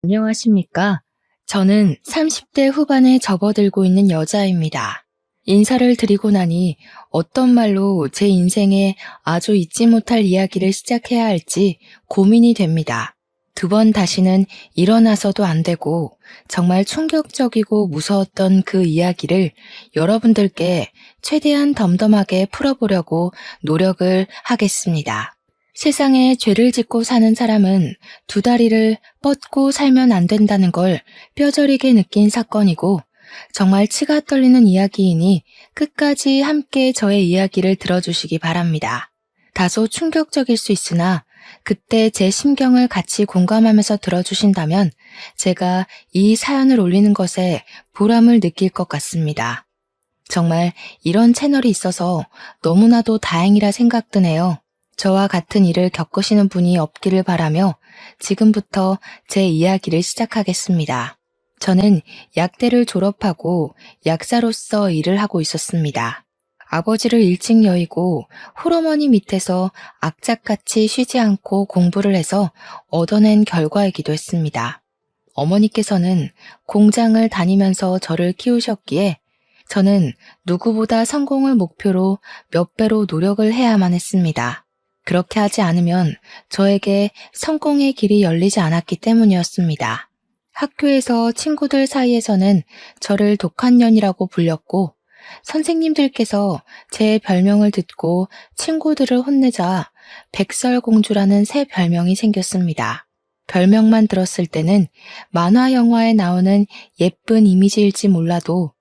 안녕하십니까? 저는 30대 후반에 접어들고 있는 여자입니다. 인사를 드리고 나니 어떤 말로 제 인생에 아주 잊지 못할 이야기를 시작해야 할지 고민이 됩니다. 두 번 다시는 일어나서도 안 되고 정말 충격적이고 무서웠던 그 이야기를 여러분들께 최대한 덤덤하게 풀어보려고 노력을 하겠습니다. 세상에 죄를 짓고 사는 사람은 두 다리를 뻗고 살면 안 된다는 걸 뼈저리게 느낀 사건이고 정말 치가 떨리는 이야기이니 끝까지 함께 저의 이야기를 들어주시기 바랍니다. 다소 충격적일 수 있으나 그때 제 심경을 같이 공감하면서 들어주신다면 제가 이 사연을 올리는 것에 보람을 느낄 것 같습니다. 정말 이런 채널이 있어서 너무나도 다행이라 생각드네요. 저와 같은 일을 겪으시는 분이 없기를 바라며 지금부터 제 이야기를 시작하겠습니다. 저는 약대를 졸업하고 약사로서 일을 하고 있었습니다. 아버지를 일찍 여의고 홀어머니 밑에서 악착같이 쉬지 않고 공부를 해서 얻어낸 결과이기도 했습니다. 어머니께서는 공장을 다니면서 저를 키우셨기에 저는 누구보다 성공을 목표로 몇 배로 노력을 해야만 했습니다. 그렇게 하지 않으면 저에게 성공의 길이 열리지 않았기 때문이었습니다. 학교에서 친구들 사이에서는 저를 독한 년이라고 불렸고 선생님들께서 제 별명을 듣고 친구들을 혼내자 백설공주라는 새 별명이 생겼습니다. 별명만 들었을 때는 만화 영화에 나오는 예쁜 이미지일지 몰라도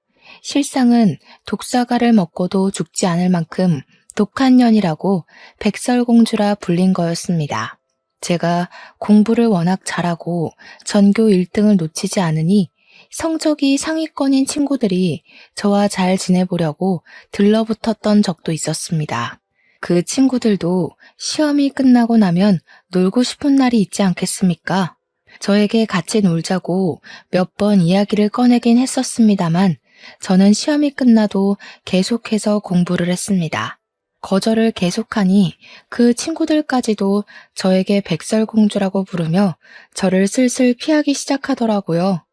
실상은 독사과를 먹고도 죽지 않을 만큼 독한 년이라고 백설공주라 불린 거였습니다. 제가 공부를 워낙 잘하고 전교 1등을 놓치지 않으니 성적이 상위권인 친구들이 저와 잘 지내보려고 들러붙었던 적도 있었습니다. 그 친구들도 시험이 끝나고 나면 놀고 싶은 날이 있지 않겠습니까? 저에게 같이 놀자고 몇 번 이야기를 꺼내긴 했었습니다만 저는 시험이 끝나도 계속해서 공부를 했습니다. 거절을 계속하니 그 친구들까지도 저에게 백설공주라고 부르며 저를 슬슬 피하기 시작하더라고요.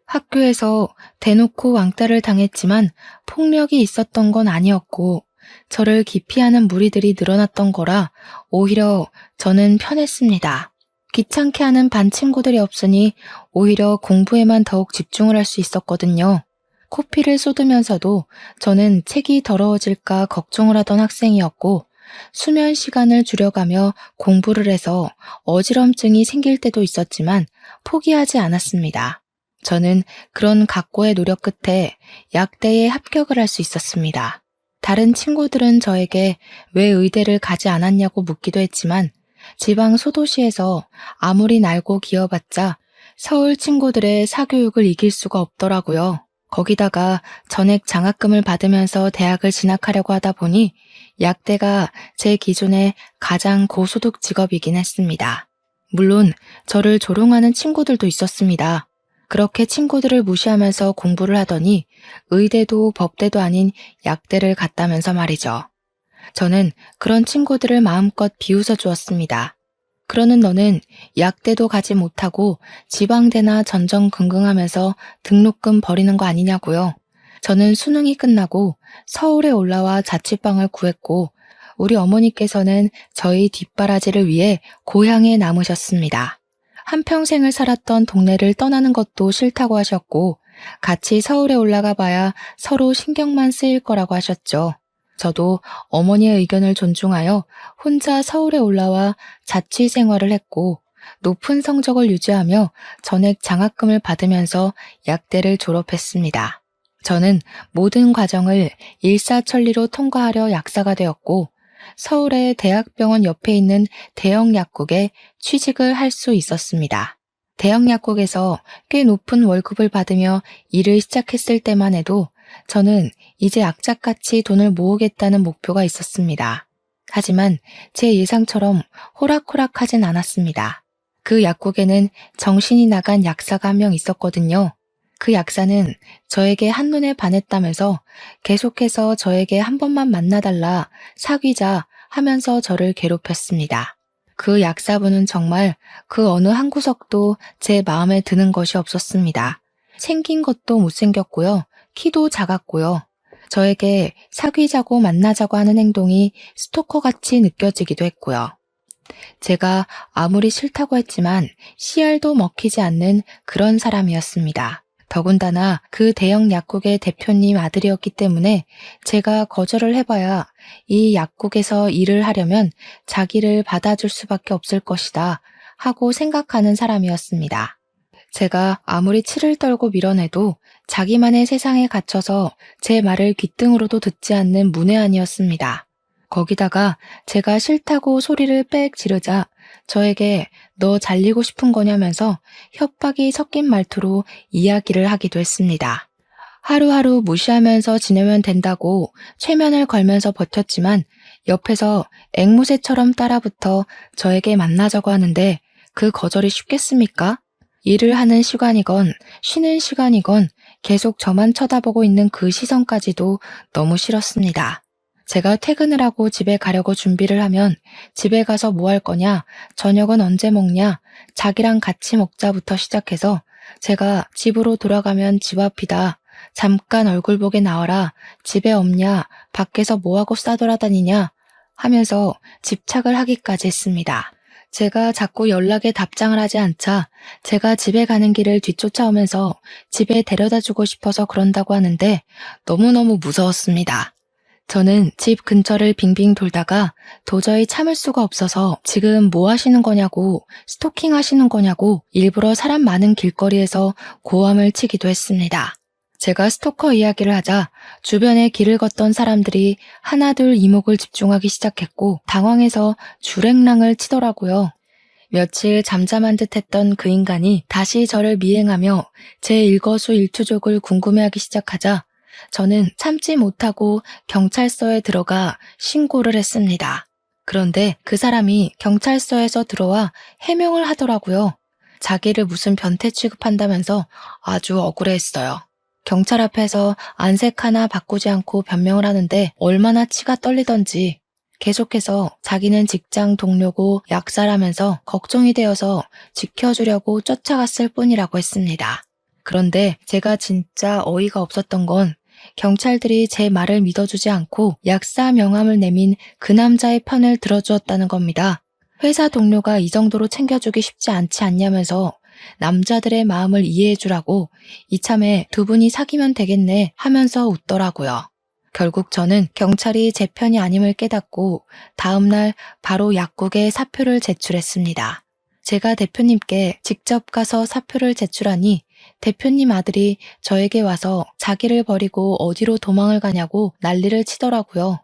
학교에서 대놓고 왕따를 당했지만 폭력이 있었던 건 아니었고 저를 기피하는 무리들이 늘어났던 거라 오히려 저는 편했습니다. 귀찮게 하는 반 친구들이 없으니 오히려 공부에만 더욱 집중을 할 수 있었거든요. 코피를 쏟으면서도 저는 책이 더러워질까 걱정을 하던 학생이었고 수면 시간을 줄여가며 공부를 해서 어지럼증이 생길 때도 있었지만 포기하지 않았습니다. 저는 그런 각고의 노력 끝에 약대에 합격을 할 수 있었습니다. 다른 친구들은 저에게 왜 의대를 가지 않았냐고 묻기도 했지만 지방 소도시에서 아무리 날고 기어봤자 서울 친구들의 사교육을 이길 수가 없더라고요. 거기다가 전액 장학금을 받으면서 대학을 진학하려고 하다 보니 약대가 제 기준에 가장 고소득 직업이긴 했습니다. 물론 저를 조롱하는 친구들도 있었습니다. 그렇게 친구들을 무시하면서 공부를 하더니 의대도 법대도 아닌 약대를 갔다면서 말이죠. 저는 그런 친구들을 마음껏 비웃어 주었습니다. 그러는 너는 약대도 가지 못하고 지방대나 전전긍긍하면서 등록금 버리는 거 아니냐고요. 저는 수능이 끝나고 서울에 올라와 자취방을 구했고 우리 어머니께서는 저희 뒷바라지를 위해 고향에 남으셨습니다. 한평생을 살았던 동네를 떠나는 것도 싫다고 하셨고 같이 서울에 올라가 봐야 서로 신경만 쓰일 거라고 하셨죠. 저도 어머니의 의견을 존중하여 혼자 서울에 올라와 자취 생활을 했고 높은 성적을 유지하며 전액 장학금을 받으면서 약대를 졸업했습니다. 저는 모든 과정을 일사천리로 통과하려 약사가 되었고 서울의 대학병원 옆에 있는 대형 약국에 취직을 할 수 있었습니다. 대형 약국에서 꽤 높은 월급을 받으며 일을 시작했을 때만 해도 저는 이제 악착같이 돈을 모으겠다는 목표가 있었습니다. 하지만 제 예상처럼 호락호락하진 않았습니다. 그 약국에는 정신이 나간 약사가 한 명 있었거든요. 그 약사는 저에게 한눈에 반했다면서 계속해서 저에게 한 번만 만나달라 사귀자 하면서 저를 괴롭혔습니다. 그 약사분은 정말 그 어느 한 구석도 제 마음에 드는 것이 없었습니다. 생긴 것도 못생겼고요. 키도 작았고요. 저에게 사귀자고 만나자고 하는 행동이 스토커같이 느껴지기도 했고요. 제가 아무리 싫다고 했지만 씨알도 먹히지 않는 그런 사람이었습니다. 더군다나 그 대형 약국의 대표님 아들이었기 때문에 제가 거절을 해봐야 이 약국에서 일을 하려면 자기를 받아줄 수밖에 없을 것이다 하고 생각하는 사람이었습니다. 제가 아무리 치를 떨고 밀어내도 자기만의 세상에 갇혀서 제 말을 귓등으로도 듣지 않는 문외한이었습니다. 거기다가 제가 싫다고 소리를 빽 지르자 저에게 너 잘리고 싶은 거냐면서 협박이 섞인 말투로 이야기를 하기도 했습니다. 하루하루 무시하면서 지내면 된다고 최면을 걸면서 버텼지만 옆에서 앵무새처럼 따라붙어 저에게 만나자고 하는데 그 거절이 쉽겠습니까? 일을 하는 시간이건 쉬는 시간이건 계속 저만 쳐다보고 있는 그 시선까지도 너무 싫었습니다. 제가 퇴근을 하고 집에 가려고 준비를 하면 집에 가서 뭐 할 거냐, 저녁은 언제 먹냐, 자기랑 같이 먹자부터 시작해서 제가 집으로 돌아가면 집 앞이다, 잠깐 얼굴 보게 나와라, 집에 없냐, 밖에서 뭐하고 싸돌아다니냐 하면서 집착을 하기까지 했습니다. 제가 자꾸 연락에 답장을 하지 않자 제가 집에 가는 길을 뒤쫓아오면서 집에 데려다 주고 싶어서 그런다고 하는데 너무너무 무서웠습니다. 저는 집 근처를 빙빙 돌다가 도저히 참을 수가 없어서 지금 뭐 하시는 거냐고, 스토킹 하시는 거냐고 일부러 사람 많은 길거리에서 고함을 치기도 했습니다. 제가 스토커 이야기를 하자 주변에 길을 걷던 사람들이 하나둘 이목을 집중하기 시작했고 당황해서 주랭랑을 치더라고요. 며칠 잠잠한 듯 했던 그 인간이 다시 저를 미행하며 제 일거수일투족을 궁금해하기 시작하자 저는 참지 못하고 경찰서에 들어가 신고를 했습니다. 그런데 그 사람이 경찰서에서 들어와 해명을 하더라고요. 자기를 무슨 변태 취급한다면서 아주 억울해했어요. 경찰 앞에서 안색 하나 바꾸지 않고 변명을 하는데 얼마나 치가 떨리던지 계속해서 자기는 직장 동료고 약사라면서 걱정이 되어서 지켜주려고 쫓아갔을 뿐이라고 했습니다. 그런데 제가 진짜 어이가 없었던 건 경찰들이 제 말을 믿어주지 않고 약사 명함을 내민 그 남자의 편을 들어주었다는 겁니다. 회사 동료가 이 정도로 챙겨주기 쉽지 않지 않냐면서 남자들의 마음을 이해해주라고 이참에 두 분이 사귀면 되겠네 하면서 웃더라고요. 결국 저는 경찰이 제 편이 아님을 깨닫고 다음날 바로 약국에 사표를 제출했습니다. 제가 대표님께 직접 가서 사표를 제출하니 대표님 아들이 저에게 와서 자기를 버리고 어디로 도망을 가냐고 난리를 치더라고요.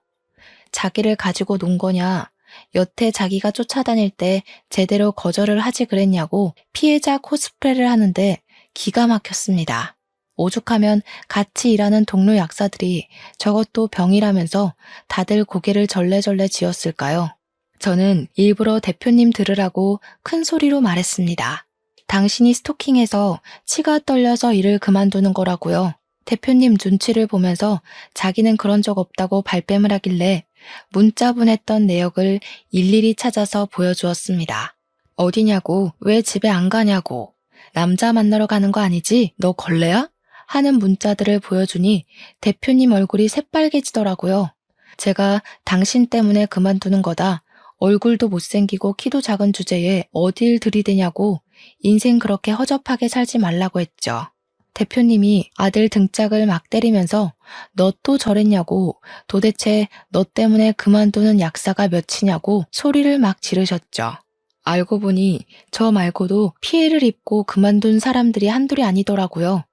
자기를 가지고 논 거냐, 여태 자기가 쫓아다닐 때 제대로 거절을 하지 그랬냐고 피해자 코스프레를 하는데 기가 막혔습니다. 오죽하면 같이 일하는 동료 약사들이 저것도 병이라면서 다들 고개를 절레절레 지었을까요? 저는 일부러 대표님 들으라고 큰 소리로 말했습니다. 당신이 스토킹해서 치가 떨려서 일을 그만두는 거라고요. 대표님 눈치를 보면서 자기는 그런 적 없다고 발뺌을 하길래 문자 보냈던 내역을 일일이 찾아서 보여주었습니다. 어디냐고, 왜 집에 안 가냐고, 남자 만나러 가는 거 아니지? 너 걸레야? 하는 문자들을 보여주니 대표님 얼굴이 새빨개지더라고요. 제가 당신 때문에 그만두는 거다. 얼굴도 못생기고 키도 작은 주제에 어딜 들이대냐고 인생 그렇게 허접하게 살지 말라고 했죠. 대표님이 아들 등짝을 막 때리면서 너 또 저랬냐고, 도대체 너 때문에 그만두는 약사가 몇이냐고 소리를 막 지르셨죠. 알고 보니 저 말고도 피해를 입고 그만둔 사람들이 한둘이 아니더라고요.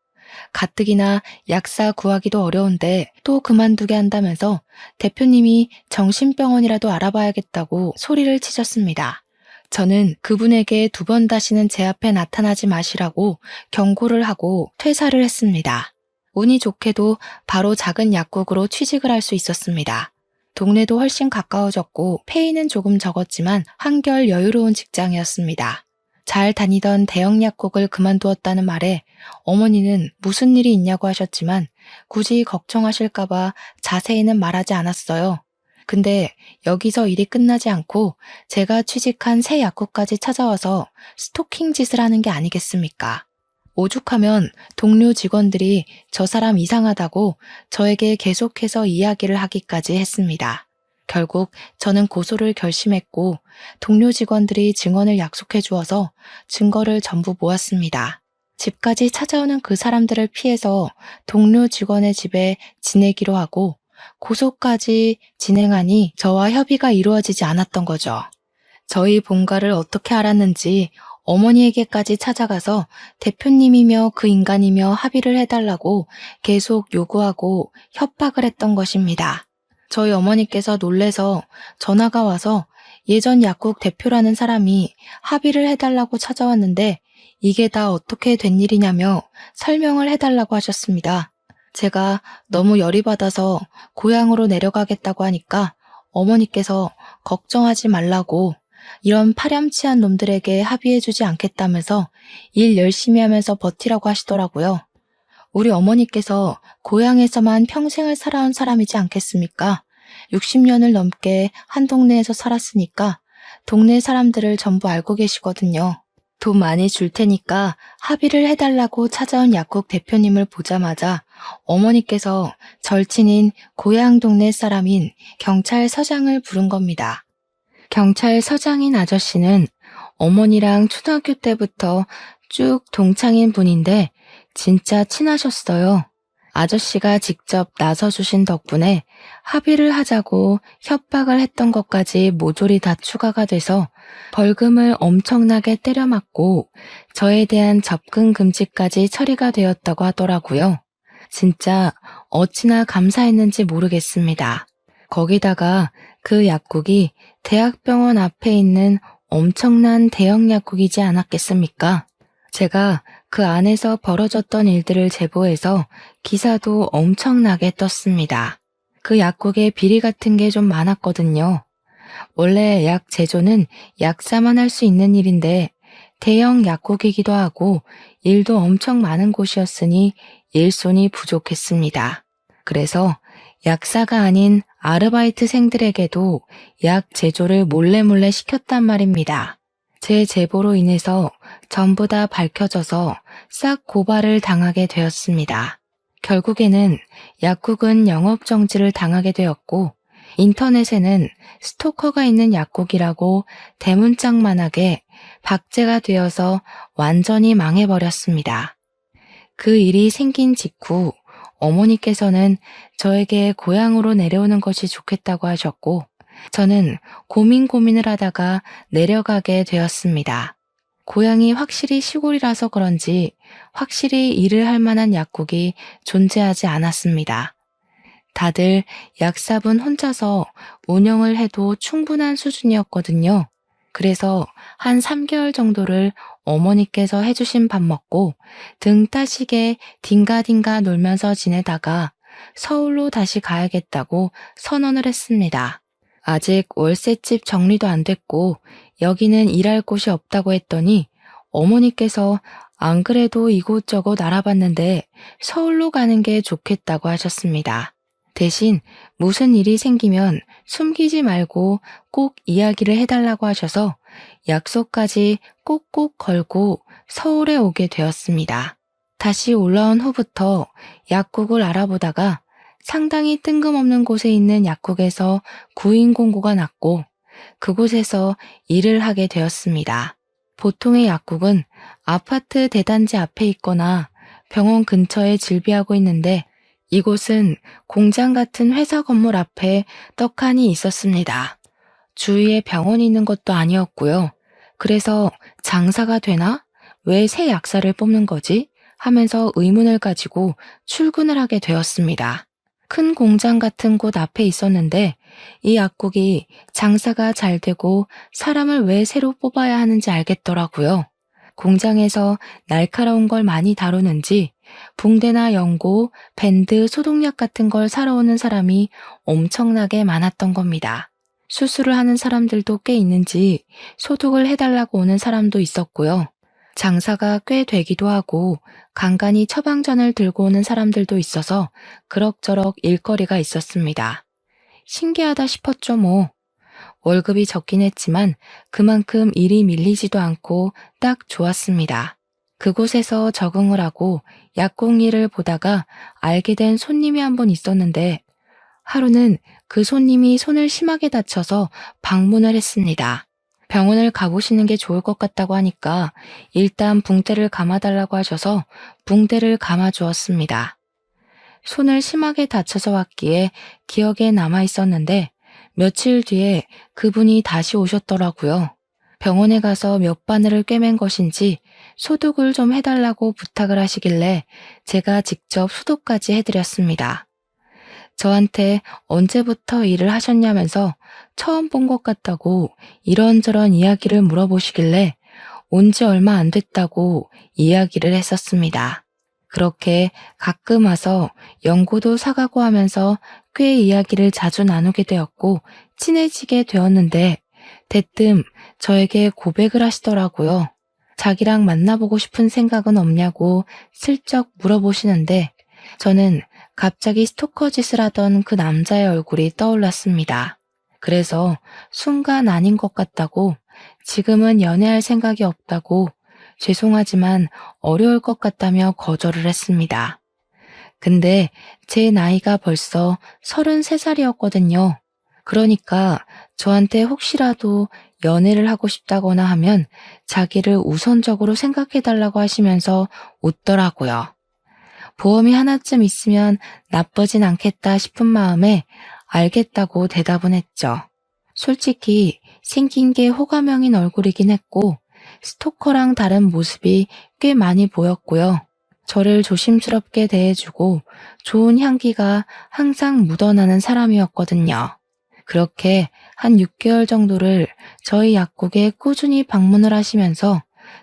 가뜩이나 약사 구하기도 어려운데 또 그만두게 한다면서 대표님이 정신병원이라도 알아봐야겠다고 소리를 치셨습니다. 저는 그분에게 두 번 다시는 제 앞에 나타나지 마시라고 경고를 하고 퇴사를 했습니다. 운이 좋게도 바로 작은 약국으로 취직을 할 수 있었습니다. 동네도 훨씬 가까워졌고 페이는 조금 적었지만 한결 여유로운 직장이었습니다. 잘 다니던 대형 약국을 그만두었다는 말에 어머니는 무슨 일이 있냐고 하셨지만 굳이 걱정하실까봐 자세히는 말하지 않았어요. 근데 여기서 일이 끝나지 않고 제가 취직한 새 약국까지 찾아와서 스토킹 짓을 하는 게 아니겠습니까? 오죽하면 동료 직원들이 저 사람 이상하다고 저에게 계속해서 이야기를 하기까지 했습니다. 결국 저는 고소를 결심했고 동료 직원들이 증언을 약속해 주어서 증거를 전부 모았습니다. 집까지 찾아오는 그 사람들을 피해서 동료 직원의 집에 지내기로 하고 고소까지 진행하니 저와 협의가 이루어지지 않았던 거죠. 저희 본가를 어떻게 알았는지 어머니에게까지 찾아가서 대표님이며 그 인간이며 합의를 해달라고 계속 요구하고 협박을 했던 것입니다. 저희 어머니께서 놀래서 전화가 와서 예전 약국 대표라는 사람이 합의를 해달라고 찾아왔는데 이게 다 어떻게 된 일이냐며 설명을 해달라고 하셨습니다. 제가 너무 열이 받아서 고향으로 내려가겠다고 하니까 어머니께서 걱정하지 말라고 이런 파렴치한 놈들에게 합의해주지 않겠다면서 일 열심히 하면서 버티라고 하시더라고요. 우리 어머니께서 고향에서만 평생을 살아온 사람이지 않겠습니까? 60년을 넘게 한 동네에서 살았으니까 동네 사람들을 전부 알고 계시거든요. 돈 많이 줄 테니까 합의를 해달라고 찾아온 약국 대표님을 보자마자 어머니께서 절친인 고향 동네 사람인 경찰서장을 부른 겁니다. 경찰서장인 아저씨는 어머니랑 초등학교 때부터 쭉 동창인 분인데 진짜 친하셨어요. 아저씨가 직접 나서주신 덕분에 합의를 하자고 협박을 했던 것까지 모조리 다 추가가 돼서 벌금을 엄청나게 때려맞고 저에 대한 접근 금지까지 처리가 되었다고 하더라고요. 진짜 어찌나 감사했는지 모르겠습니다. 거기다가 그 약국이 대학병원 앞에 있는 엄청난 대형 약국이지 않았겠습니까? 제가 그 안에서 벌어졌던 일들을 제보해서 기사도 엄청나게 떴습니다. 그 약국에 비리 같은 게 좀 많았거든요. 원래 약 제조는 약사만 할 수 있는 일인데 대형 약국이기도 하고 일도 엄청 많은 곳이었으니 일손이 부족했습니다. 그래서 약사가 아닌 아르바이트생들에게도 약 제조를 몰래 시켰단 말입니다. 제 제보로 인해서 전부 다 밝혀져서 싹 고발을 당하게 되었습니다. 결국에는 약국은 영업정지를 당하게 되었고 인터넷에는 스토커가 있는 약국이라고 대문짝만하게 박제가 되어서 완전히 망해버렸습니다. 그 일이 생긴 직후 어머니께서는 저에게 고향으로 내려오는 것이 좋겠다고 하셨고 저는 고민을 하다가 내려가게 되었습니다. 고향이 확실히 시골이라서 그런지 확실히 일을 할 만한 약국이 존재하지 않았습니다. 다들 약사분 혼자서 운영을 해도 충분한 수준이었거든요. 그래서 한 3개월 정도를 어머니께서 해주신 밥 먹고 등 따시게 딩가딩가 놀면서 지내다가 서울로 다시 가야겠다고 선언을 했습니다. 아직 월세집 정리도 안 됐고 여기는 일할 곳이 없다고 했더니 어머니께서 안 그래도 이곳저곳 알아봤는데 서울로 가는 게 좋겠다고 하셨습니다. 대신 무슨 일이 생기면 숨기지 말고 꼭 이야기를 해달라고 하셔서 약속까지 꼭꼭 걸고 서울에 오게 되었습니다. 다시 올라온 후부터 약국을 알아보다가 상당히 뜬금없는 곳에 있는 약국에서 구인 공고가 났고 그곳에서 일을 하게 되었습니다. 보통의 약국은 아파트 대단지 앞에 있거나 병원 근처에 질비하고 있는데 이곳은 공장 같은 회사 건물 앞에 떡하니 있었습니다. 주위에 병원이 있는 것도 아니었고요. 그래서 장사가 되나? 왜 새 약사를 뽑는 거지? 하면서 의문을 가지고 출근을 하게 되었습니다. 큰 공장 같은 곳 앞에 있었는데 이 약국이 장사가 잘 되고 사람을 왜 새로 뽑아야 하는지 알겠더라고요. 공장에서 날카로운 걸 많이 다루는지 붕대나 연고, 밴드, 소독약 같은 걸 사러 오는 사람이 엄청나게 많았던 겁니다. 수술을 하는 사람들도 꽤 있는지 소독을 해달라고 오는 사람도 있었고요. 장사가 꽤 되기도 하고 간간히 처방전을 들고 오는 사람들도 있어서 그럭저럭 일거리가 있었습니다. 신기하다 싶었죠 뭐. 월급이 적긴 했지만 그만큼 일이 밀리지도 않고 딱 좋았습니다. 그곳에서 적응을 하고 약국 일을 보다가 알게 된 손님이 한 분 있었는데 하루는 그 손님이 손을 심하게 다쳐서 방문을 했습니다. 병원을 가보시는 게 좋을 것 같다고 하니까 일단 붕대를 감아달라고 하셔서 붕대를 감아주었습니다. 손을 심하게 다쳐서 왔기에 기억에 남아 있었는데 며칠 뒤에 그분이 다시 오셨더라고요. 병원에 가서 몇 바늘을 꿰맨 것인지 소독을 좀 해달라고 부탁을 하시길래 제가 직접 소독까지 해드렸습니다. 저한테 언제부터 일을 하셨냐면서 처음 본 것 같다고 이런저런 이야기를 물어보시길래 온 지 얼마 안 됐다고 이야기를 했었습니다. 그렇게 가끔 와서 연고도 사가고 하면서 꽤 이야기를 자주 나누게 되었고 친해지게 되었는데 대뜸 저에게 고백을 하시더라고요. 자기랑 만나보고 싶은 생각은 없냐고 슬쩍 물어보시는데 저는 갑자기 스토커 짓을 하던 그 남자의 얼굴이 떠올랐습니다. 그래서 순간 아닌 것 같다고 지금은 연애할 생각이 없다고 죄송하지만 어려울 것 같다며 거절을 했습니다. 근데 제 나이가 벌써 33살이었거든요. 그러니까 저한테 혹시라도 연애를 하고 싶다거나 하면 자기를 우선적으로 생각해달라고 하시면서 웃더라고요. 보험이 하나쯤 있으면 나쁘진 않겠다 싶은 마음에 알겠다고 대답은 했죠. 솔직히 생긴 게 호감형인 얼굴이긴 했고 스토커랑 다른 모습이 꽤 많이 보였고요. 저를 조심스럽게 대해주고 좋은 향기가 항상 묻어나는 사람이었거든요. 그렇게 한 6개월 정도를 저희 약국에 꾸준히 방문을 하시면서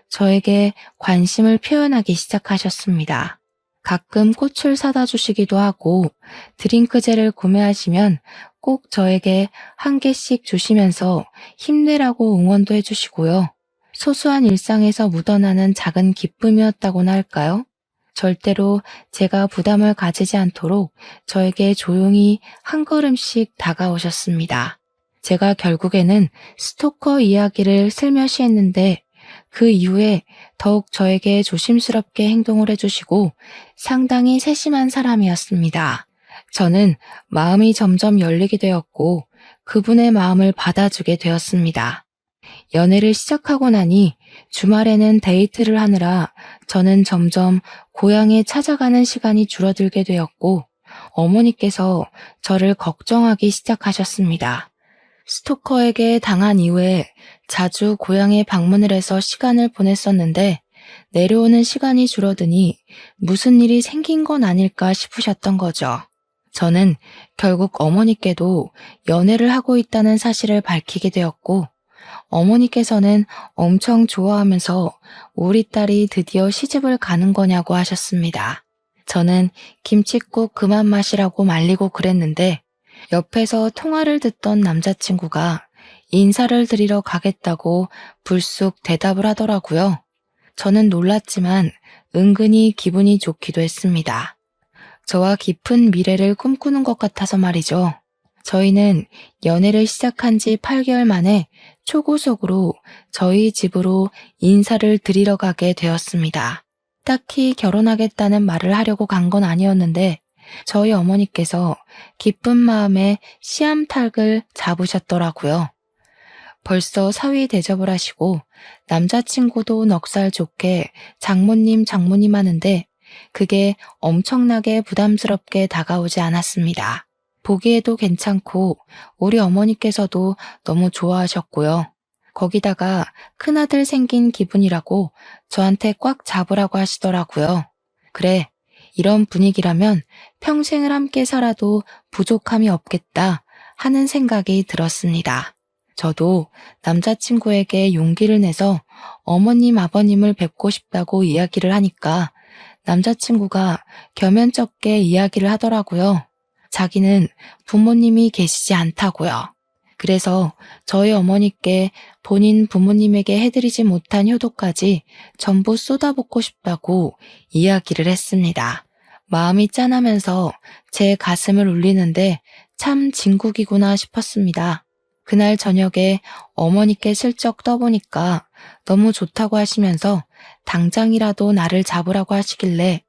저에게 관심을 표현하기 시작하셨습니다. 가끔 꽃을 사다 주시기도 하고 드링크젤을 구매하시면 꼭 저에게 한 개씩 주시면서 힘내라고 응원도 해주시고요. 소소한 일상에서 묻어나는 작은 기쁨이었다고나 할까요? 절대로 제가 부담을 가지지 않도록 저에게 조용히 한 걸음씩 다가오셨습니다. 제가 결국에는 스토커 이야기를 슬며시 했는데 그 이후에 더욱 저에게 조심스럽게 행동을 해주시고 상당히 세심한 사람이었습니다. 저는 마음이 점점 열리게 되었고 그분의 마음을 받아주게 되었습니다. 연애를 시작하고 나니 주말에는 데이트를 하느라 저는 점점 고향에 찾아가는 시간이 줄어들게 되었고 어머니께서 저를 걱정하기 시작하셨습니다. 스토커에게 당한 이후에 자주 고향에 방문을 해서 시간을 보냈었는데 내려오는 시간이 줄어드니 무슨 일이 생긴 건 아닐까 싶으셨던 거죠. 저는 결국 어머니께도 연애를 하고 있다는 사실을 밝히게 되었고 어머니께서는 엄청 좋아하면서 우리 딸이 드디어 시집을 가는 거냐고 하셨습니다. 저는 김칫국 그만 마시라고 말리고 그랬는데 옆에서 통화를 듣던 남자친구가 인사를 드리러 가겠다고 불쑥 대답을 하더라고요. 저는 놀랐지만 은근히 기분이 좋기도 했습니다. 저와 깊은 미래를 꿈꾸는 것 같아서 말이죠. 저희는 연애를 시작한 지 8개월 만에 초고속으로 저희 집으로 인사를 드리러 가게 되었습니다. 딱히 결혼하겠다는 말을 하려고 간 건 아니었는데 저희 어머니께서 기쁜 마음에 씨암탉을 잡으셨더라고요. 벌써 사위 대접을 하시고 남자친구도 넉살 좋게 장모님 장모님 하는데 그게 엄청나게 부담스럽게 다가오지 않았습니다. 보기에도 괜찮고 우리 어머니께서도 너무 좋아하셨고요. 거기다가 큰아들 생긴 기분이라고 저한테 꽉 잡으라고 하시더라고요. 그래, 이런 분위기라면 평생을 함께 살아도 부족함이 없겠다 하는 생각이 들었습니다. 저도 남자친구에게 용기를 내서 어머님 아버님을 뵙고 싶다고 이야기를 하니까 남자친구가 겸연쩍게 이야기를 하더라고요. 자기는 부모님이 계시지 않다고요. 그래서 저희 어머니께 본인 부모님에게 해드리지 못한 효도까지 전부 쏟아붓고 싶다고 이야기를 했습니다. 마음이 짠하면서 제 가슴을 울리는데 참 진국이구나 싶었습니다. 그날 저녁에 어머니께 슬쩍 떠보니까 너무 좋다고 하시면서 당장이라도 나를 잡으라고 하시길래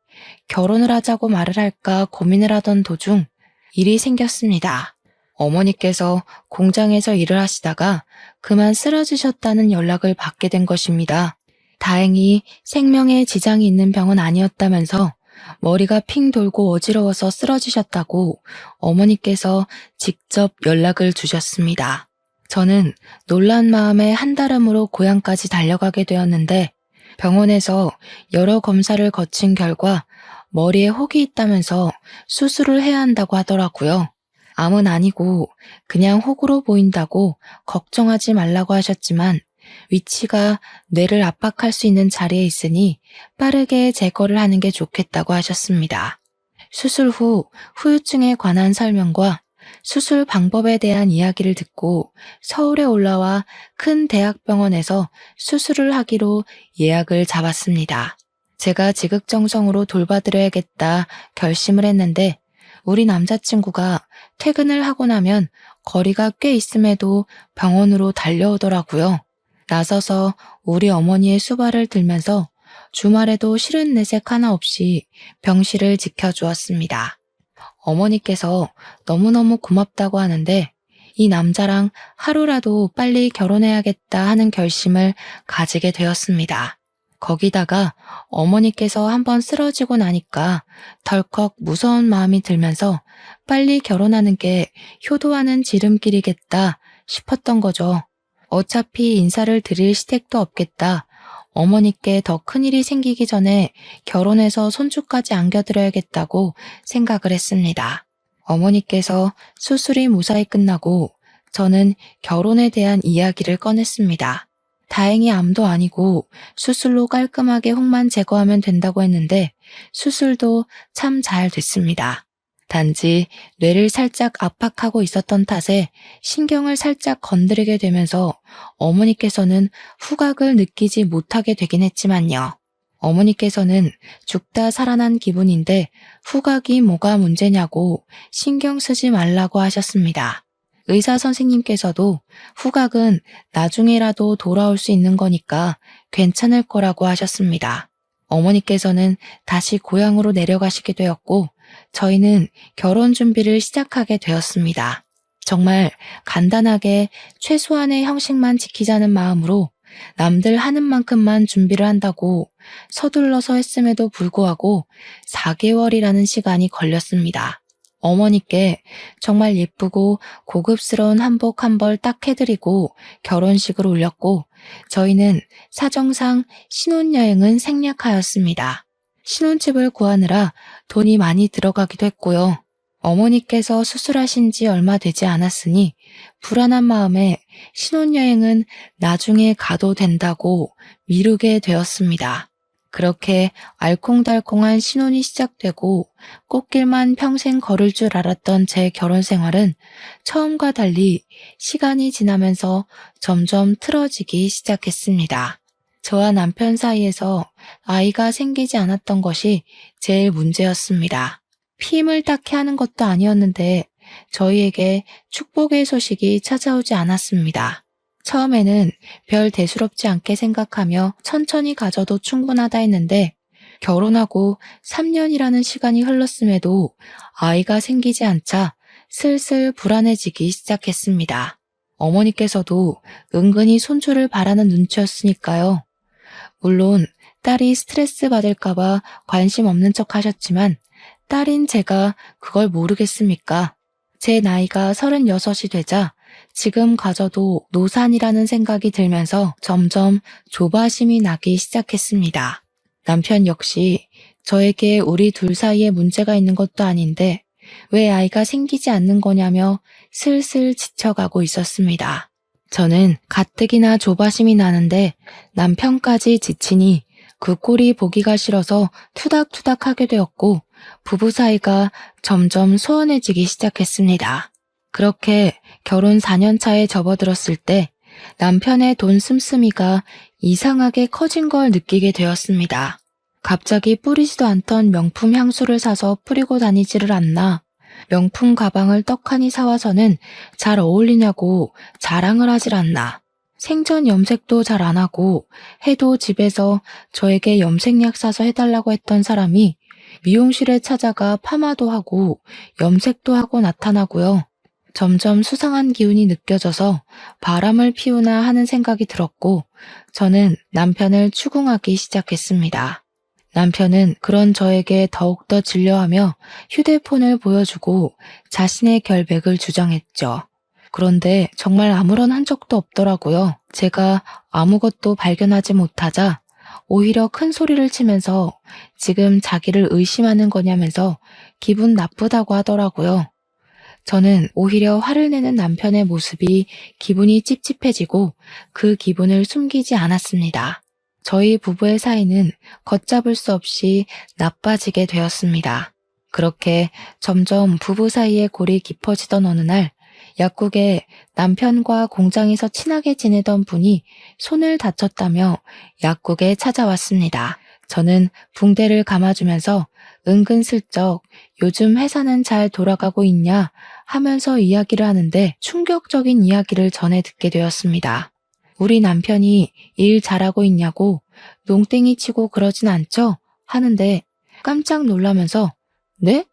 결혼을 하자고 말을 할까 고민을 하던 도중 일이 생겼습니다. 어머니께서 공장에서 일을 하시다가 그만 쓰러지셨다는 연락을 받게 된 것입니다. 다행히 생명에 지장이 있는 병은 아니었다면서 머리가 핑 돌고 어지러워서 쓰러지셨다고 어머니께서 직접 연락을 주셨습니다. 저는 놀란 마음에 한달음으로 고향까지 달려가게 되었는데 병원에서 여러 검사를 거친 결과 머리에 혹이 있다면서 수술을 해야 한다고 하더라고요. 암은 아니고 그냥 혹으로 보인다고 걱정하지 말라고 하셨지만 위치가 뇌를 압박할 수 있는 자리에 있으니 빠르게 제거를 하는 게 좋겠다고 하셨습니다. 수술 후 후유증에 관한 설명과 수술 방법에 대한 이야기를 듣고 서울에 올라와 큰 대학병원에서 수술을 하기로 예약을 잡았습니다. 제가 지극정성으로 돌봐드려야겠다 결심을 했는데 우리 남자친구가 퇴근을 하고 나면 거리가 꽤 있음에도 병원으로 달려오더라고요. 나서서 우리 어머니의 수발을 들면서 주말에도 싫은 내색 하나 없이 병실을 지켜주었습니다. 어머니께서 너무너무 고맙다고 하는데 이 남자랑 하루라도 빨리 결혼해야겠다 하는 결심을 가지게 되었습니다. 거기다가 어머니께서 한번 쓰러지고 나니까 덜컥 무서운 마음이 들면서 빨리 결혼하는 게 효도하는 지름길이겠다 싶었던 거죠. 어차피 인사를 드릴 시댁도 없겠다. 어머니께 더 큰일이 생기기 전에 결혼해서 손주까지 안겨드려야겠다고 생각을 했습니다. 어머니께서 수술이 무사히 끝나고 저는 결혼에 대한 이야기를 꺼냈습니다. 다행히 암도 아니고 수술로 깔끔하게 혹만 제거하면 된다고 했는데 수술도 참 잘 됐습니다. 단지 뇌를 살짝 압박하고 있었던 탓에 신경을 살짝 건드리게 되면서 어머니께서는 후각을 느끼지 못하게 되긴 했지만요. 어머니께서는 죽다 살아난 기분인데 후각이 뭐가 문제냐고 신경 쓰지 말라고 하셨습니다. 의사 선생님께서도 후각은 나중에라도 돌아올 수 있는 거니까 괜찮을 거라고 하셨습니다. 어머니께서는 다시 고향으로 내려가시게 되었고 저희는 결혼 준비를 시작하게 되었습니다. 정말 간단하게 최소한의 형식만 지키자는 마음으로 남들 하는 만큼만 준비를 한다고 서둘러서 했음에도 불구하고 4개월이라는 시간이 걸렸습니다. 어머니께 정말 예쁘고 고급스러운 한복 한 벌 딱 해드리고 결혼식을 올렸고 저희는 사정상 신혼여행은 생략하였습니다. 신혼집을 구하느라 돈이 많이 들어가기도 했고요. 어머니께서 수술하신 지 얼마 되지 않았으니 불안한 마음에 신혼여행은 나중에 가도 된다고 미루게 되었습니다. 그렇게 알콩달콩한 신혼이 시작되고 꽃길만 평생 걸을 줄 알았던 제 결혼 생활은 처음과 달리 시간이 지나면서 점점 틀어지기 시작했습니다. 저와 남편 사이에서 아이가 생기지 않았던 것이 제일 문제였습니다. 피임을 딱히 하는 것도 아니었는데 저희에게 축복의 소식이 찾아오지 않았습니다. 처음에는 별 대수롭지 않게 생각하며 천천히 가져도 충분하다 했는데 결혼하고 3년이라는 시간이 흘렀음에도 아이가 생기지 않자 슬슬 불안해지기 시작했습니다. 어머니께서도 은근히 손주를 바라는 눈치였으니까요. 물론 딸이 스트레스 받을까봐 관심 없는 척 하셨지만 딸인 제가 그걸 모르겠습니까? 제 나이가 36이 되자 지금 가져도 노산이라는 생각이 들면서 점점 조바심이 나기 시작했습니다. 남편 역시 저에게 우리 둘 사이에 문제가 있는 것도 아닌데 왜 아이가 생기지 않는 거냐며 슬슬 지쳐가고 있었습니다. 저는 가뜩이나 조바심이 나는데 남편까지 지치니 그 꼴이 보기가 싫어서 투닥투닥하게 되었고 부부 사이가 점점 소원해지기 시작했습니다. 그렇게 결혼 4년 차에 접어들었을 때 남편의 돈 씀씀이가 이상하게 커진 걸 느끼게 되었습니다. 갑자기 뿌리지도 않던 명품 향수를 사서 뿌리고 다니지를 않나, 명품 가방을 떡하니 사와서는 잘 어울리냐고 자랑을 하질 않나. 생전 염색도 잘 안 하고 해도 집에서 저에게 염색약 사서 해달라고 했던 사람이 미용실에 찾아가 파마도 하고 염색도 하고 나타나고요. 점점 수상한 기운이 느껴져서 바람을 피우나 하는 생각이 들었고 저는 남편을 추궁하기 시작했습니다. 남편은 그런 저에게 더욱더 질려하며 휴대폰을 보여주고 자신의 결백을 주장했죠. 그런데 정말 아무런 흔적도 없더라고요. 제가 아무것도 발견하지 못하자 오히려 큰 소리를 치면서 지금 자기를 의심하는 거냐면서 기분 나쁘다고 하더라고요. 저는 오히려 화를 내는 남편의 모습이 기분이 찝찝해지고 그 기분을 숨기지 않았습니다. 저희 부부의 사이는 걷잡을 수 없이 나빠지게 되었습니다. 그렇게 점점 부부 사이의 골이 깊어지던 어느 날 약국에 남편과 공장에서 친하게 지내던 분이 손을 다쳤다며 약국에 찾아왔습니다. 저는 붕대를 감아주면서 은근슬쩍 요즘 회사는 잘 돌아가고 있냐 하면서 이야기를 하는데 충격적인 이야기를 전해 듣게 되었습니다. 우리 남편이 일 잘하고 있냐고 농땡이 치고 그러진 않죠? 하는데 깜짝 놀라면서 네?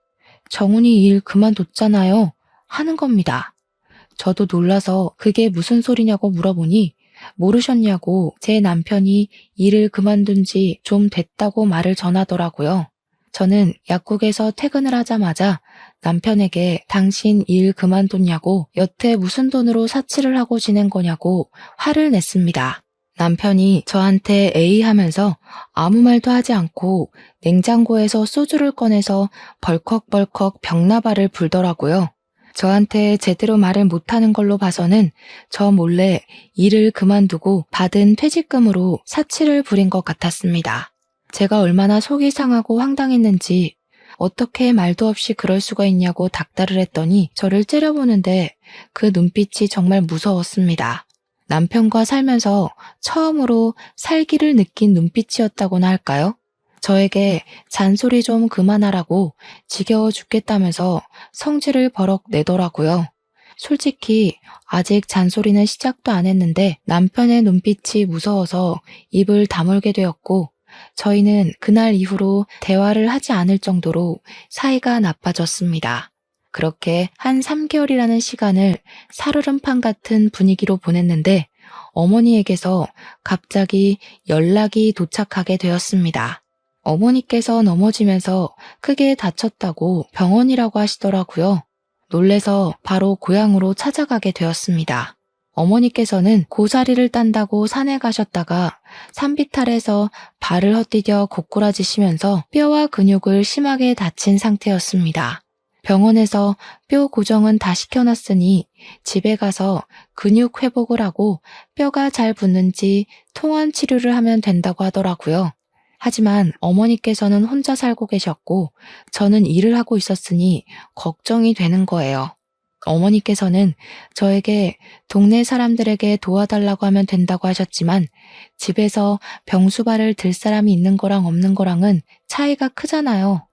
정훈이 일 그만뒀잖아요. 하는 겁니다. 저도 놀라서 그게 무슨 소리냐고 물어보니 모르셨냐고 제 남편이 일을 그만둔 지 좀 됐다고 말을 전하더라고요. 저는 약국에서 퇴근을 하자마자 남편에게 당신 일 그만뒀냐고 여태 무슨 돈으로 사치를 하고 지낸 거냐고 화를 냈습니다. 남편이 저한테 에이 하면서 아무 말도 하지 않고 냉장고에서 소주를 꺼내서 벌컥벌컥 벽나발을 불더라고요. 저한테 제대로 말을 못하는 걸로 봐서는 저 몰래 일을 그만두고 받은 퇴직금으로 사치를 부린 것 같았습니다. 제가 얼마나 속이 상하고 황당했는지 어떻게 말도 없이 그럴 수가 있냐고 닥달을 했더니 저를 째려보는데 그 눈빛이 정말 무서웠습니다. 남편과 살면서 처음으로 살기를 느낀 눈빛이었다고나 할까요? 저에게 잔소리 좀 그만하라고 지겨워 죽겠다면서 성질을 버럭 내더라고요. 솔직히 아직 잔소리는 시작도 안 했는데 남편의 눈빛이 무서워서 입을 다물게 되었고 저희는 그날 이후로 대화를 하지 않을 정도로 사이가 나빠졌습니다. 그렇게 한 3개월이라는 시간을 살얼음판 같은 분위기로 보냈는데 어머니에게서 갑자기 연락이 도착하게 되었습니다. 어머니께서 넘어지면서 크게 다쳤다고 병원이라고 하시더라고요. 놀래서 바로 고향으로 찾아가게 되었습니다. 어머니께서는 고사리를 딴다고 산에 가셨다가 산비탈에서 발을 헛디뎌 고꾸라지시면서 뼈와 근육을 심하게 다친 상태였습니다. 병원에서 뼈 고정은 다 시켜놨으니 집에 가서 근육 회복을 하고 뼈가 잘 붙는지 통원 치료를 하면 된다고 하더라고요. 하지만 어머니께서는 혼자 살고 계셨고 저는 일을 하고 있었으니 걱정이 되는 거예요. 어머니께서는 저에게 동네 사람들에게 도와달라고 하면 된다고 하셨지만 집에서 병수발을 들 사람이 있는 거랑 없는 거랑은 차이가 크잖아요.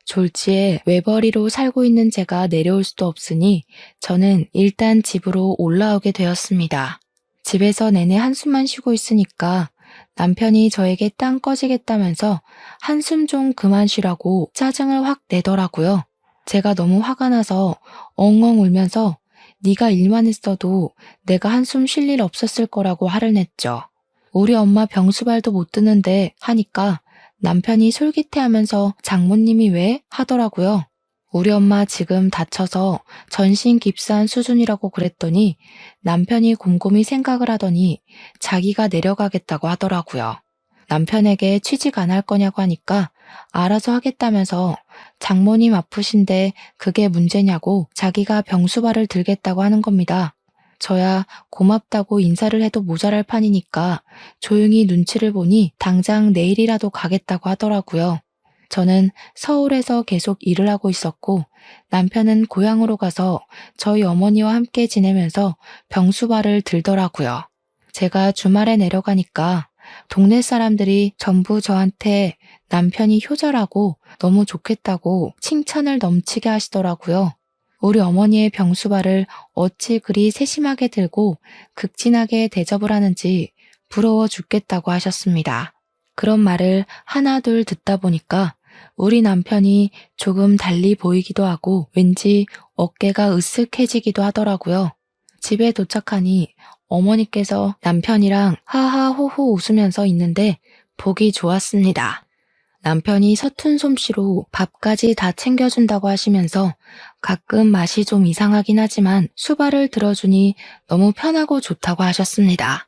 졸지에 외벌이로 살고 있는 제가 내려올 수도 없으니 저는 일단 집으로 올라오게 되었습니다. 집에서 내내 한숨만 쉬고 있으니까 남편이 저에게 땅 꺼지겠다면서 한숨 좀 그만 쉬라고 짜증을 확 내더라고요. 제가 너무 화가 나서 엉엉 울면서 네가 일만 했어도 내가 한숨 쉴 일 없었을 거라고 화를 냈죠. 우리 엄마 병수발도 못 드는데 하니까 남편이 솔깃해하면서 장모님이 왜? 하더라고요. 우리 엄마 지금 다쳐서 전신 깁스한 수준이라고 그랬더니 남편이 곰곰이 생각을 하더니 자기가 내려가겠다고 하더라고요. 남편에게 취직 안 할 거냐고 하니까 알아서 하겠다면서 장모님 아프신데 그게 문제냐고 자기가 병수발을 들겠다고 하는 겁니다. 저야 고맙다고 인사를 해도 모자랄 판이니까 조용히 눈치를 보니 당장 내일이라도 가겠다고 하더라고요. 저는 서울에서 계속 일을 하고 있었고 남편은 고향으로 가서 저희 어머니와 함께 지내면서 병수발을 들더라고요. 제가 주말에 내려가니까 동네 사람들이 전부 저한테 남편이 효자라고 너무 좋겠다고 칭찬을 넘치게 하시더라고요. 우리 어머니의 병수발을 어찌 그리 세심하게 들고 극진하게 대접을 하는지 부러워 죽겠다고 하셨습니다. 그런 말을 하나 둘 듣다 보니까 우리 남편이 조금 달리 보이기도 하고 왠지 어깨가 으쓱해지기도 하더라고요. 집에 도착하니 어머니께서 남편이랑 하하호호 웃으면서 있는데 보기 좋았습니다. 남편이 서툰 솜씨로 밥까지 다 챙겨준다고 하시면서 가끔 맛이 좀 이상하긴 하지만 수발을 들어주니 너무 편하고 좋다고 하셨습니다.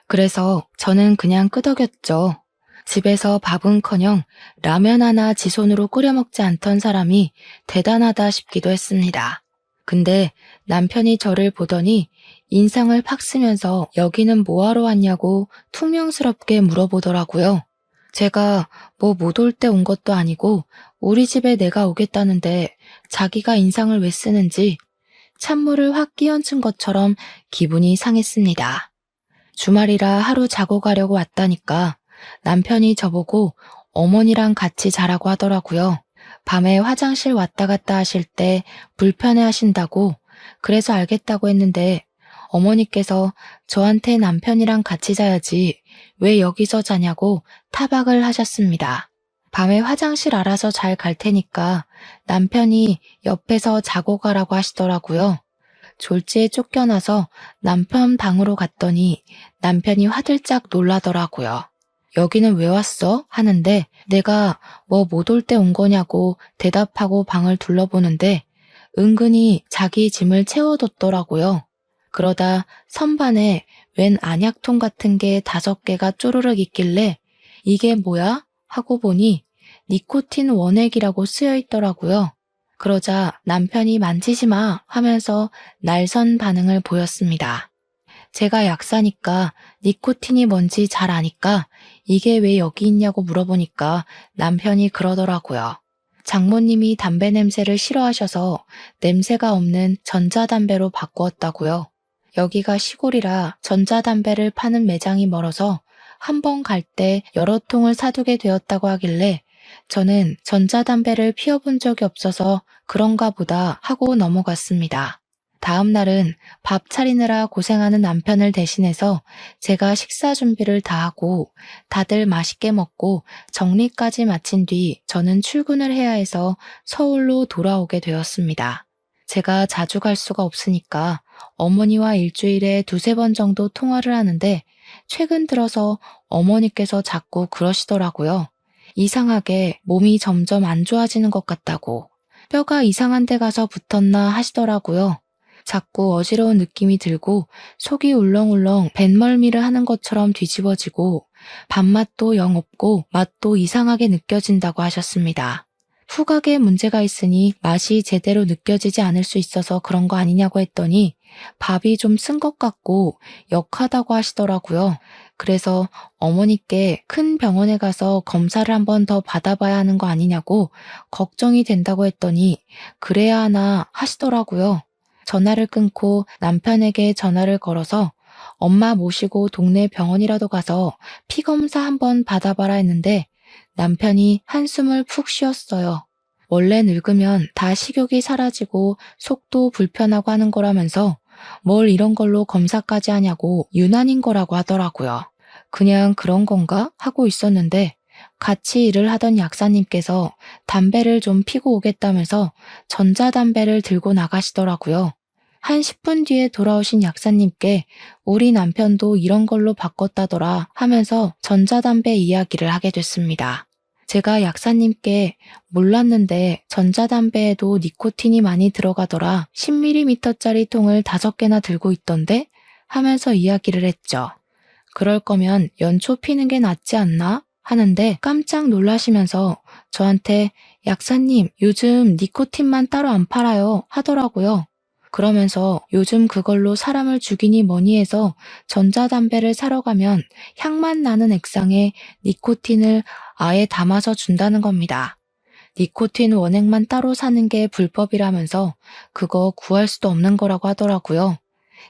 그래서 저는 그냥 끄덕였죠. 집에서 밥은커녕 라면 하나 지 손으로 끓여 먹지 않던 사람이 대단하다 싶기도 했습니다. 근데 남편이 저를 보더니 인상을 팍 쓰면서 여기는 뭐하러 왔냐고 퉁명스럽게 물어보더라고요. 제가 뭐 못 올 때 온 것도 아니고 우리 집에 내가 오겠다는데 자기가 인상을 왜 쓰는지 찬물을 확 끼얹은 것처럼 기분이 상했습니다. 주말이라 하루 자고 가려고 왔다니까 남편이 저보고 어머니랑 같이 자라고 하더라고요. 밤에 화장실 왔다 갔다 하실 때 불편해 하신다고 그래서 알겠다고 했는데 어머니께서 저한테 남편이랑 같이 자야지 왜 여기서 자냐고 타박을 하셨습니다. 밤에 화장실 알아서 잘 갈 테니까 남편이 옆에서 자고 가라고 하시더라고요. 졸지에 쫓겨나서 남편 방으로 갔더니 남편이 화들짝 놀라더라고요. 여기는 왜 왔어? 하는데 내가 뭐 못 올 때 온 거냐고 대답하고 방을 둘러보는데 은근히 자기 짐을 채워뒀더라고요. 그러다 선반에 웬 안약통 같은 게 5개가 쪼르륵 있길래 이게 뭐야? 하고 보니 니코틴 원액이라고 쓰여 있더라고요. 그러자 남편이 만지지 마 하면서 날선 반응을 보였습니다. 제가 약사니까 니코틴이 뭔지 잘 아니까 이게 왜 여기 있냐고 물어보니까 남편이 그러더라고요. 장모님이 담배 냄새를 싫어하셔서 냄새가 없는 전자담배로 바꾸었다고요. 여기가 시골이라 전자담배를 파는 매장이 멀어서 한 번 갈 때 여러 통을 사두게 되었다고 하길래 저는 전자담배를 피워본 적이 없어서 그런가 보다 하고 넘어갔습니다. 다음 날은 밥 차리느라 고생하는 남편을 대신해서 제가 식사 준비를 다 하고 다들 맛있게 먹고 정리까지 마친 뒤 저는 출근을 해야 해서 서울로 돌아오게 되었습니다. 제가 자주 갈 수가 없으니까 어머니와 일주일에 2~3번 정도 통화를 하는데 최근 들어서 어머니께서 자꾸 그러시더라고요. 이상하게 몸이 점점 안 좋아지는 것 같다고. 뼈가 이상한 데 가서 붙었나 하시더라고요. 자꾸 어지러운 느낌이 들고 속이 울렁울렁 뱃멀미를 하는 것처럼 뒤집어지고 밥맛도 영 없고 맛도 이상하게 느껴진다고 하셨습니다. 후각에 문제가 있으니 맛이 제대로 느껴지지 않을 수 있어서 그런 거 아니냐고 했더니 밥이 좀 쓴 것 같고 역하다고 하시더라고요. 그래서 어머니께 큰 병원에 가서 검사를 한 번 더 받아봐야 하는 거 아니냐고 걱정이 된다고 했더니 그래야 하나 하시더라고요. 전화를 끊고 남편에게 전화를 걸어서 엄마 모시고 동네 병원이라도 가서 피 검사 한번 받아봐라 했는데 남편이 한숨을 푹 쉬었어요. 원래 늙으면 다 식욕이 사라지고 속도 불편하고 하는 거라면서 뭘 이런 걸로 검사까지 하냐고 유난인 거라고 하더라고요. 그냥 그런 건가? 하고 있었는데 같이 일을 하던 약사님께서 담배를 좀 피고 오겠다면서 전자담배를 들고 나가시더라고요. 한 10분 뒤에 돌아오신 약사님께 우리 남편도 이런 걸로 바꿨다더라 하면서 전자담배 이야기를 하게 됐습니다. 제가 약사님께 몰랐는데 전자담배에도 니코틴이 많이 들어가더라. 10ml짜리 통을 5개나 들고 있던데? 하면서 이야기를 했죠. 그럴 거면 연초 피는 게 낫지 않나? 하는데 깜짝 놀라시면서 저한테 약사님 요즘 니코틴만 따로 안 팔아요 하더라고요. 그러면서 요즘 그걸로 사람을 죽이니 뭐니 해서 전자담배를 사러 가면 향만 나는 액상에 니코틴을 아예 담아서 준다는 겁니다. 니코틴 원액만 따로 사는 게 불법이라면서 그거 구할 수도 없는 거라고 하더라고요.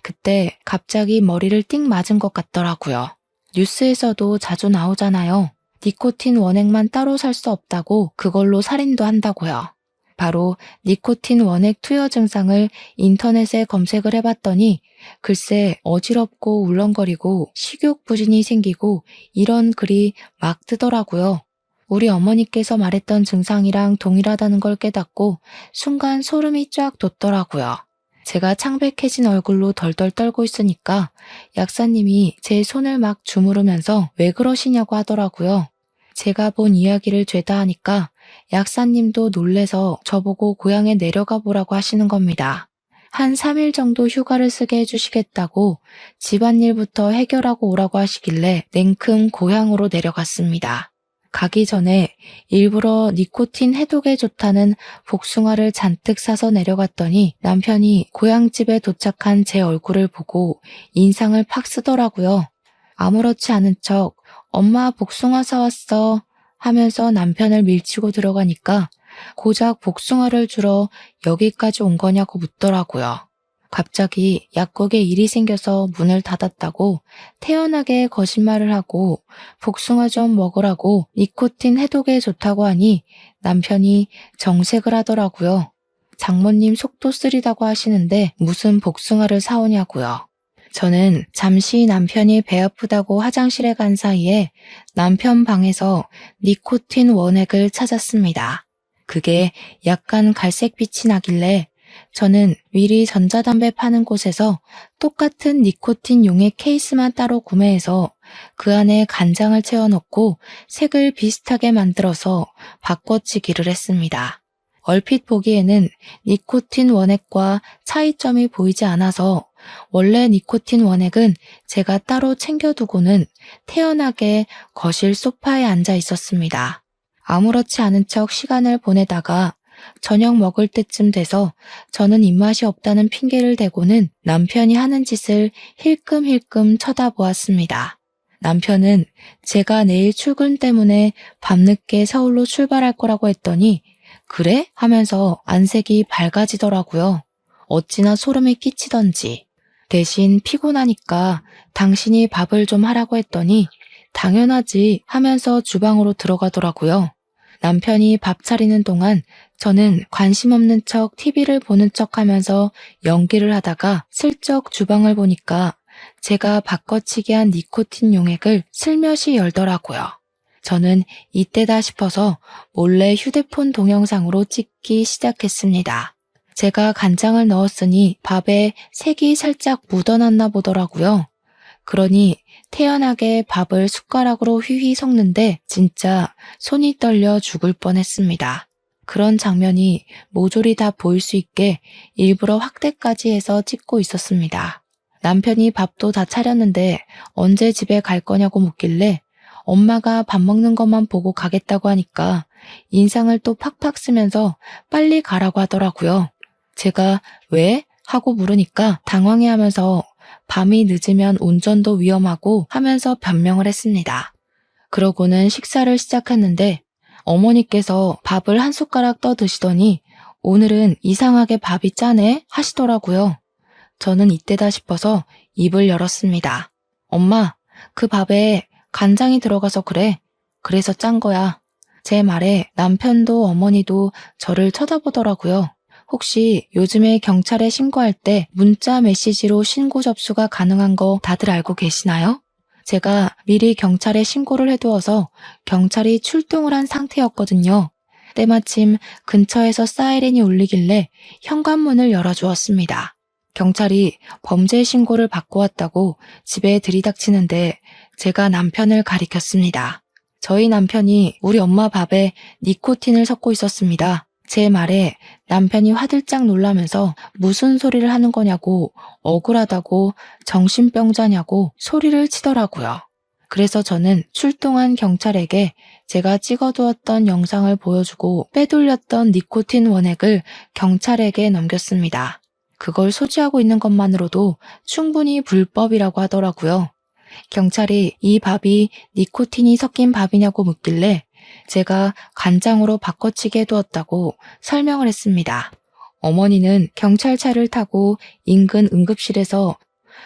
그때 갑자기 머리를 띵 맞은 것 같더라고요. 뉴스에서도 자주 나오잖아요. 니코틴 원액만 따로 살 수 없다고 그걸로 살인도 한다고요. 바로 니코틴 원액 투여 증상을 인터넷에 검색을 해봤더니 글쎄 어지럽고 울렁거리고 식욕 부진이 생기고 이런 글이 막 뜨더라고요. 우리 어머니께서 말했던 증상이랑 동일하다는 걸 깨닫고 순간 소름이 쫙 돋더라고요. 제가 창백해진 얼굴로 덜덜 떨고 있으니까 약사님이 제 손을 막 주무르면서 왜 그러시냐고 하더라고요. 제가 본 이야기를 죄다 하니까 약사님도 놀래서 저보고 고향에 내려가 보라고 하시는 겁니다. 한 3일 정도 휴가를 쓰게 해주시겠다고 집안일부터 해결하고 오라고 하시길래 냉큼 고향으로 내려갔습니다. 가기 전에 일부러 니코틴 해독에 좋다는 복숭아를 잔뜩 사서 내려갔더니 남편이 고향집에 도착한 제 얼굴을 보고 인상을 팍 쓰더라고요. 아무렇지 않은 척 엄마 복숭아 사왔어 하면서 남편을 밀치고 들어가니까 고작 복숭아를 주러 여기까지 온 거냐고 묻더라고요. 갑자기 약국에 일이 생겨서 문을 닫았다고 태연하게 거짓말을 하고 복숭아 좀 먹으라고 니코틴 해독에 좋다고 하니 남편이 정색을 하더라고요. 장모님 속도 쓰리다고 하시는데 무슨 복숭아를 사오냐고요. 저는 잠시 남편이 배 아프다고 화장실에 간 사이에 남편 방에서 니코틴 원액을 찾았습니다. 그게 약간 갈색빛이 나길래 저는 미리 전자담배 파는 곳에서 똑같은 니코틴 용액 케이스만 따로 구매해서 그 안에 간장을 채워넣고 색을 비슷하게 만들어서 바꿔치기를 했습니다. 얼핏 보기에는 니코틴 원액과 차이점이 보이지 않아서 원래 니코틴 원액은 제가 따로 챙겨두고는 태연하게 거실 소파에 앉아 있었습니다. 아무렇지 않은 척 시간을 보내다가 저녁 먹을 때쯤 돼서 저는 입맛이 없다는 핑계를 대고는 남편이 하는 짓을 힐끔힐끔 쳐다보았습니다. 남편은 제가 내일 출근 때문에 밤늦게 서울로 출발할 거라고 했더니 그래? 하면서 안색이 밝아지더라고요. 어찌나 소름이 끼치던지. 대신 피곤하니까 당신이 밥을 좀 하라고 했더니 당연하지 하면서 주방으로 들어가더라고요. 남편이 밥 차리는 동안 저는 관심 없는 척 TV를 보는 척 하면서 연기를 하다가 슬쩍 주방을 보니까 제가 바꿔치기 한 니코틴 용액을 슬며시 열더라고요. 저는 이때다 싶어서 몰래 휴대폰 동영상으로 찍기 시작했습니다. 제가 간장을 넣었으니 밥에 색이 살짝 묻어났나 보더라고요. 그러니 태연하게 밥을 숟가락으로 휘휘 섞는데 진짜 손이 떨려 죽을 뻔했습니다. 그런 장면이 모조리 다 보일 수 있게 일부러 확대까지 해서 찍고 있었습니다. 남편이 밥도 다 차렸는데 언제 집에 갈 거냐고 묻길래 엄마가 밥 먹는 것만 보고 가겠다고 하니까 인상을 또 팍팍 쓰면서 빨리 가라고 하더라고요. 제가 왜? 하고 물으니까 당황해하면서 밤이 늦으면 운전도 위험하고 하면서 변명을 했습니다. 그러고는 식사를 시작했는데 어머니께서 밥을 한 숟가락 떠 드시더니 오늘은 이상하게 밥이 짜네 하시더라고요. 저는 이때다 싶어서 입을 열었습니다. 엄마, 그 밥에 간장이 들어가서 그래. 그래서 짠 거야. 제 말에 남편도 어머니도 저를 쳐다보더라고요. 혹시 요즘에 경찰에 신고할 때 문자 메시지로 신고 접수가 가능한 거 다들 알고 계시나요? 제가 미리 경찰에 신고를 해두어서 경찰이 출동을 한 상태였거든요. 때마침 근처에서 사이렌이 울리길래 현관문을 열어주었습니다. 경찰이 범죄 신고를 받고 왔다고 집에 들이닥치는데 제가 남편을 가리켰습니다. 저희 남편이 우리 엄마 밥에 니코틴을 섞고 있었습니다. 제 말에 남편이 화들짝 놀라면서 무슨 소리를 하는 거냐고 억울하다고 정신병자냐고 소리를 치더라고요. 그래서 저는 출동한 경찰에게 제가 찍어두었던 영상을 보여주고 빼돌렸던 니코틴 원액을 경찰에게 넘겼습니다. 그걸 소지하고 있는 것만으로도 충분히 불법이라고 하더라고요. 경찰이 이 밥이 니코틴이 섞인 밥이냐고 묻길래 제가 간장으로 바꿔치기 해두었다고 설명을 했습니다. 어머니는 경찰차를 타고 인근 응급실에서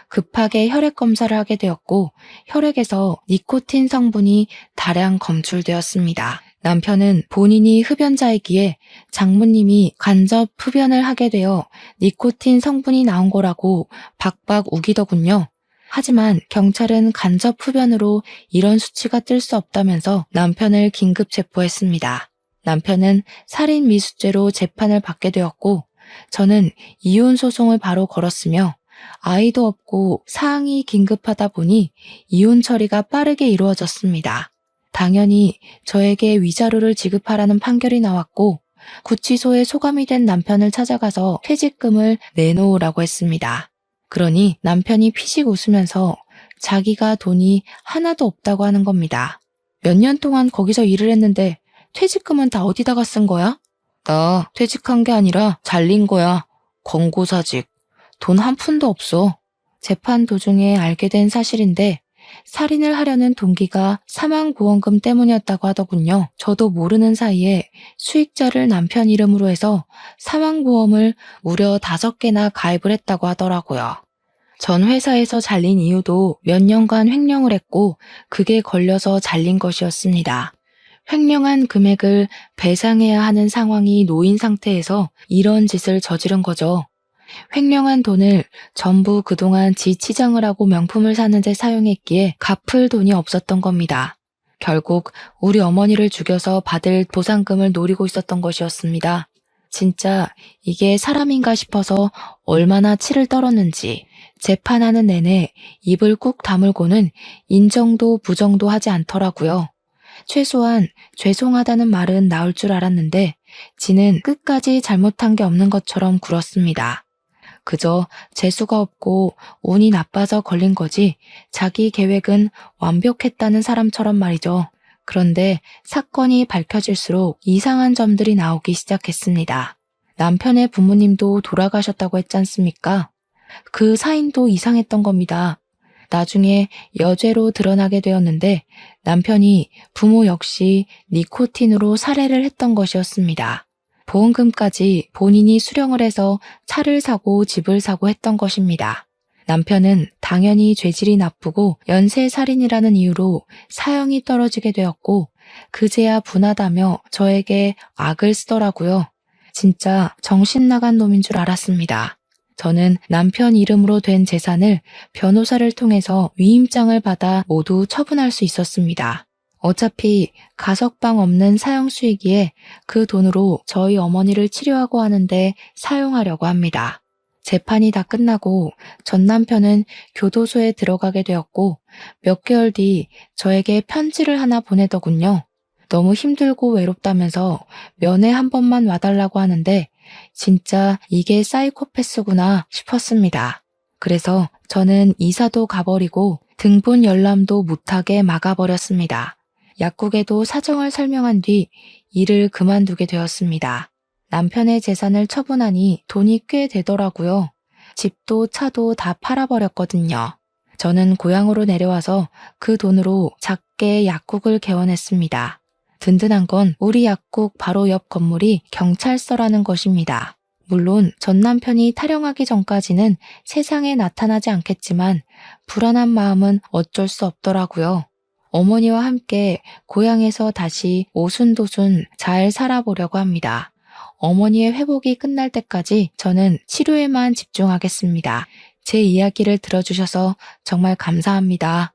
급하게 혈액 검사를 하게 되었고 혈액에서 니코틴 성분이 다량 검출되었습니다. 남편은 본인이 흡연자이기에 장모님이 간접 흡연을 하게 되어 니코틴 성분이 나온 거라고 박박 우기더군요. 하지만 경찰은 간접 흡연으로 이런 수치가 뜰 수 없다면서 남편을 긴급 체포했습니다. 남편은 살인 미수죄로 재판을 받게 되었고 저는 이혼 소송을 바로 걸었으며 아이도 없고 사항이 긴급하다 보니 이혼 처리가 빠르게 이루어졌습니다. 당연히 저에게 위자료를 지급하라는 판결이 나왔고 구치소에 소감이 된 남편을 찾아가서 퇴직금을 내놓으라고 했습니다. 그러니 남편이 피식 웃으면서 자기가 돈이 하나도 없다고 하는 겁니다. 몇 년 동안 거기서 일을 했는데 퇴직금은 다 어디다가 쓴 거야? 나 퇴직한 게 아니라 잘린 거야. 권고사직. 돈 한 푼도 없어. 재판 도중에 알게 된 사실인데 살인을 하려는 동기가 사망보험금 때문이었다고 하더군요. 저도 모르는 사이에 수익자를 남편 이름으로 해서 사망보험을 무려 5개나 가입을 했다고 하더라고요. 전 회사에서 잘린 이유도 몇 년간 횡령을 했고 그게 걸려서 잘린 것이었습니다. 횡령한 금액을 배상해야 하는 상황이 놓인 상태에서 이런 짓을 저지른 거죠. 횡령한 돈을 전부 그동안 지 치장을 하고 명품을 사는데 사용했기에 갚을 돈이 없었던 겁니다. 결국 우리 어머니를 죽여서 받을 보상금을 노리고 있었던 것이었습니다. 진짜 이게 사람인가 싶어서 얼마나 치를 떨었는지 재판하는 내내 입을 꾹 다물고는 인정도 부정도 하지 않더라고요. 최소한 죄송하다는 말은 나올 줄 알았는데 지는 끝까지 잘못한 게 없는 것처럼 굴었습니다. 그저 재수가 없고 운이 나빠서 걸린 거지 자기 계획은 완벽했다는 사람처럼 말이죠. 그런데 사건이 밝혀질수록 이상한 점들이 나오기 시작했습니다. 남편의 부모님도 돌아가셨다고 했지 않습니까? 그 사인도 이상했던 겁니다. 나중에 여죄로 드러나게 되었는데 남편이 부모 역시 니코틴으로 살해를 했던 것이었습니다. 보험금까지 본인이 수령을 해서 차를 사고 집을 사고 했던 것입니다. 남편은 당연히 죄질이 나쁘고 연쇄살인이라는 이유로 사형이 떨어지게 되었고 그제야 분하다며 저에게 악을 쓰더라고요. 진짜 정신 나간 놈인 줄 알았습니다. 저는 남편 이름으로 된 재산을 변호사를 통해서 위임장을 받아 모두 처분할 수 있었습니다. 어차피 가석방 없는 사형수이기에 그 돈으로 저희 어머니를 치료하고 하는데 사용하려고 합니다. 재판이 다 끝나고 전 남편은 교도소에 들어가게 되었고 몇 개월 뒤 저에게 편지를 하나 보내더군요. 너무 힘들고 외롭다면서 면회 한 번만 와달라고 하는데 진짜 이게 사이코패스구나 싶었습니다. 그래서 저는 이사도 가버리고 등본 열람도 못하게 막아버렸습니다. 약국에도 사정을 설명한 뒤 일을 그만두게 되었습니다. 남편의 재산을 처분하니 돈이 꽤 되더라고요. 집도 차도 다 팔아버렸거든요. 저는 고향으로 내려와서 그 돈으로 작게 약국을 개원했습니다. 든든한 건 우리 약국 바로 옆 건물이 경찰서라는 것입니다. 물론 전 남편이 탈영하기 전까지는 세상에 나타나지 않겠지만 불안한 마음은 어쩔 수 없더라고요. 어머니와 함께 고향에서 다시 오순도순 잘 살아보려고 합니다. 어머니의 회복이 끝날 때까지 저는 치료에만 집중하겠습니다. 제 이야기를 들어주셔서 정말 감사합니다.